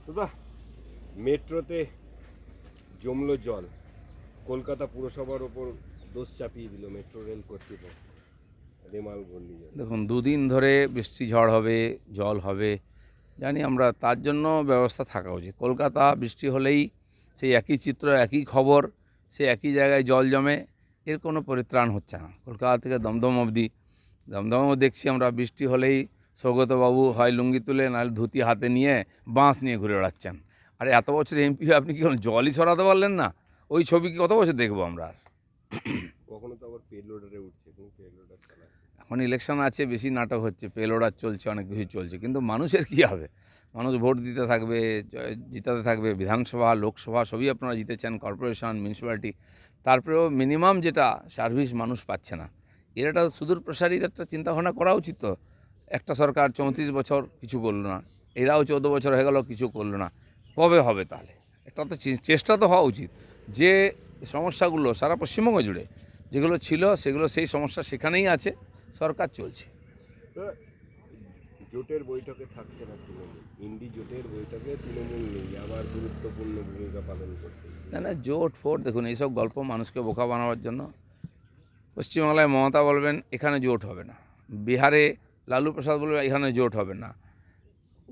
দাদা, মেট্রোতে জমলো জল, কলকাতা পুরসভার ওপর দোষ চাপিয়ে দিল মেট্রো রেল কর্তৃপক্ষ। রেমাল ঘূর্ণিঝড়, দেখুন, দুদিন ধরে বৃষ্টি ঝড় হবে, জল হবে, জানি আমরা, তার জন্য ব্যবস্থা থাকা উচিত। কলকাতা বৃষ্টি হলেই সেই একই চিত্র, একই খবর, সে একই জায়গায় জল জমে, এর কোনো পরিত্রাণ হচ্ছে না। কলকাতা থেকে দমদম অবধি, দমদমেও দেখছি আমরা বৃষ্টি হলেই সৌগতবাবু হয় লুঙ্গি তুলে, নাহলে ধুতি হাতে নিয়ে বাঁশ নিয়ে ঘুরে বেড়াচ্ছেন। আরে এত বছর এমপি আপনি কি জলই সরাতে পারলেন না? ওই ছবি কি কত বছর দেখবো আমরা? আর কখনো তো আবার পেলোডারে উঠছে, কোনো পেলোডার চালায়। এখন ইলেকশন আছে, বেশি নাটক হচ্ছে, পেলোডার চলছে, অনেক কিছু চলছে, কিন্তু মানুষের কী হবে? মানুষ ভোট দিতে থাকবে, জিতাতে থাকবে। বিধানসভা, লোকসভা সবই আপনারা জিতেছেন, কর্পোরেশন, মিউনিসিপ্যালিটি, তারপরেও মিনিমাম যেটা সার্ভিস মানুষ পাচ্ছে না। এর একটা সুদূর প্রসারিত একটা চিন্তাভাবনা করা উচিত। তো একটা সরকার 34 বছর কিছু করলো না, এরাও 14 বছর হয়ে গেল কিছু করলো না, কবে হবে তাহলে? একটা তো চেষ্টা তো হওয়া উচিত। যে সমস্যাগুলো সারা পশ্চিমবঙ্গ জুড়ে যেগুলো ছিল, সেগুলো সেই সমস্যা সেখানেই আছে, সরকার চলছে। জোটের বৈঠকে থাকছে না তৃণমূল, ইন্ডি জোটের বৈঠকে তৃণমূল নেই, আবার গুরুত্বপূর্ণ ভূমিকা পালন করছে। না, জোট ফোট, দেখুন এইসব গল্প মানুষকে বোকা বানাবার জন্য। পশ্চিমবাংলায় মমতা বলবেন এখানে জোট হবে না, বিহারে লালু প্রসাদ বলবেন এখানে জোট হবে না,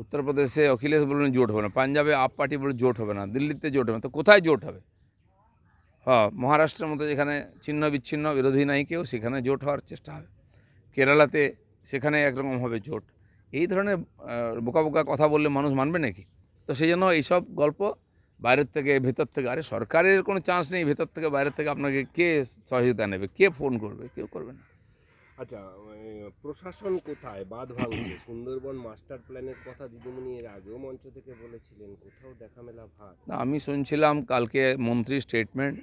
উত্তরপ্রদেশে অখিলেশ বলবেন জোট হবে না, পাঞ্জাবে আপ পার্টি বলে জোট হবে না, দিল্লিতে জোট হবে না, তো কোথায় জোট হবে? হ্যাঁ, মহারাষ্ট্রের মতো যেখানে ছিন্ন বিচ্ছিন্ন বিরোধী নাই কেউ, সেখানে জোট হওয়ার চেষ্টা হবে। কেরালাতে সেখানে একরকম হবে জোট। এই ধরনের বোকা বোকা কথা বললে মানুষ মানবে নাকি? তো সেই জন্য এইসব গল্প বাইরের থেকে ভেতর থেকে, আরে সরকারের কোনো চান্স নেই, ভেতর থেকে বাইরের থেকে আপনাকে কে সহযোগিতা নেবে, কে ফোন করবে? কেউ করবে না। আচ্ছা, প্রশাসন কোথায় বাঁধ ভাঙছে? সুন্দরবন মাস্টার প্ল্যানের কথা দিদিমণি এর আগেও মঞ্চ থেকে বলেছিলেন, কোথাও দেখা মেলা ভার। না, আমি শুনছিলাম কালকে মন্ত্রীর স্টেটমেন্ট,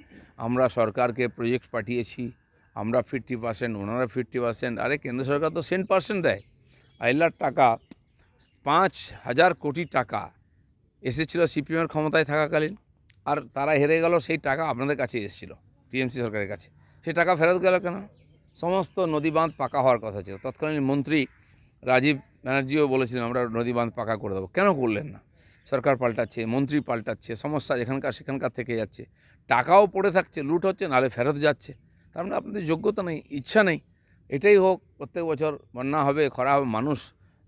আমরা সরকারকে প্রজেক্ট পাঠিয়েছি, আমরা 50%, ওনারা 50%। আরে কেন্দ্র সরকার তো 100% দেয়। আইলার টাকা 5,000 কোটি টাকা এসেছিল সিপিএমের ক্ষমতায় থাকাকালীন, আর তারা হেরে গেল। সেই টাকা আপনাদের কাছে এসেছিল, টিএমসি সরকারের কাছে। সেই টাকা ফেরত গেল কেন? সমস্ত নদী বাঁধ পাকা হওয়ার কথা ছিল। তৎকালীন মন্ত্রী রাজীব ব্যানার্জিও বলেছিলেন আমরা নদী বাঁধ পাকা করে দেবো, কেন করলেন না? সরকার পাল্টাচ্ছে, মন্ত্রী পাল্টাচ্ছে, সমস্যা যেখানকার সেখানকার থেকে যাচ্ছে, টাকাও পড়ে থাকছে, লুট হচ্ছে, নাহলে ফেরত যাচ্ছে। তার মানে আপনাদের যোগ্যতা নেই, ইচ্ছা নেই। এটাই হোক, প্রত্যেক বছর বন্যা হবে, খরা হবে, মানুষ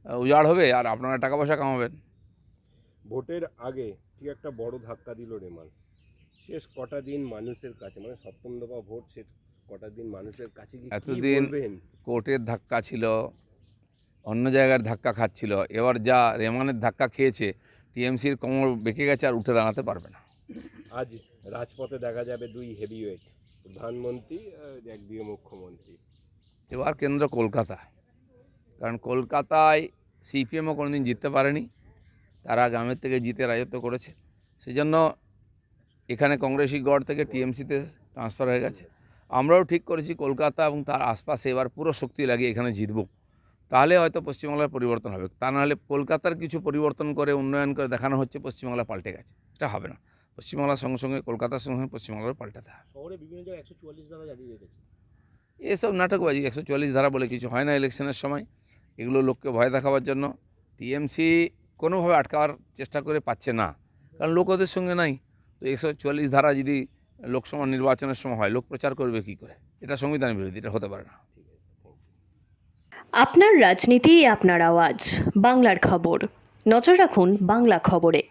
উজাড় হবে, আর আপনারা টাকা পয়সা কামাবেন। ভোটের আগে ঠিক একটা বড় ধাক্কা দিল রেমাল। শেষ কটা দিন মানুষের কাছে, মানে সপ্তম দফা ভোট শেষ কটা দিন মানুষের কাছে কি এতদিন বলবেন? কোর্টের ধাক্কা ছিল, অন্য জায়গার ধাক্কা খাচ্ছিল, এবার যা রেমানের ধাক্কা খেয়েছে, টিএমসির কোমর বেঁকে গেছে, আর উঠে দাঁড়াতে পারবে না। আজ রাজপথে দেখা যাবে দুই হেভিওয়েট, প্রধানমন্ত্রী আর একদিকে মুখ্যমন্ত্রী। এবার কেন্দ্র কলকাতা, কারণ কলকাতায় সিপিএমও কোনোদিন জিততে পারেনি, তারা গ্রামের থেকে জিতে রাজত্ব করেছে। সেই জন্য এখানে কংগ্রেসি গড় থেকে টিএমসিতে ট্রান্সফার হয়ে গেছে। আমরাও ঠিক করেছি কলকাতা এবং তার আশপাশে এবার পুরো শক্তি লাগিয়ে এখানে জিতব, তাহলে হয়তো পশ্চিমবাংলার পরিবর্তন হবে। তা নাহলে কলকাতার কিছু পরিবর্তন করে, উন্নয়ন করে দেখানো হচ্ছে পশ্চিমবাংলা পাল্টে গেছে, এটা হবে না। পশ্চিমবাংলার সঙ্গে সঙ্গে কলকাতার সঙ্গে সঙ্গে পশ্চিমবাংলার পাল্টাতে হবে। শহরে বিভিন্ন জায়গায় 144 ধারা জারি রেখেছে। এসব নাটকবাজি, 144 ধারা বলে কিছু হয় না ইলেকশনের সময়, এগুলো লোককে ভয় দেখাবার জন্য। টিএমসি কোনোভাবে আটকাবার চেষ্টা করে পাচ্ছে না, কারণ লোক ওদের সঙ্গে নাই। তো 144 ধারা যদি লোকসভা নির্বাচনের সময় হয়, লোক প্রচার করবে কী করে? এটা সংবিধান বিরোধী, এটা হতে পারে না। আপনার রাজনীতি, আপনার আওয়াজ, বাংলার খবর। নজর রাখুন বাংলা খবরে।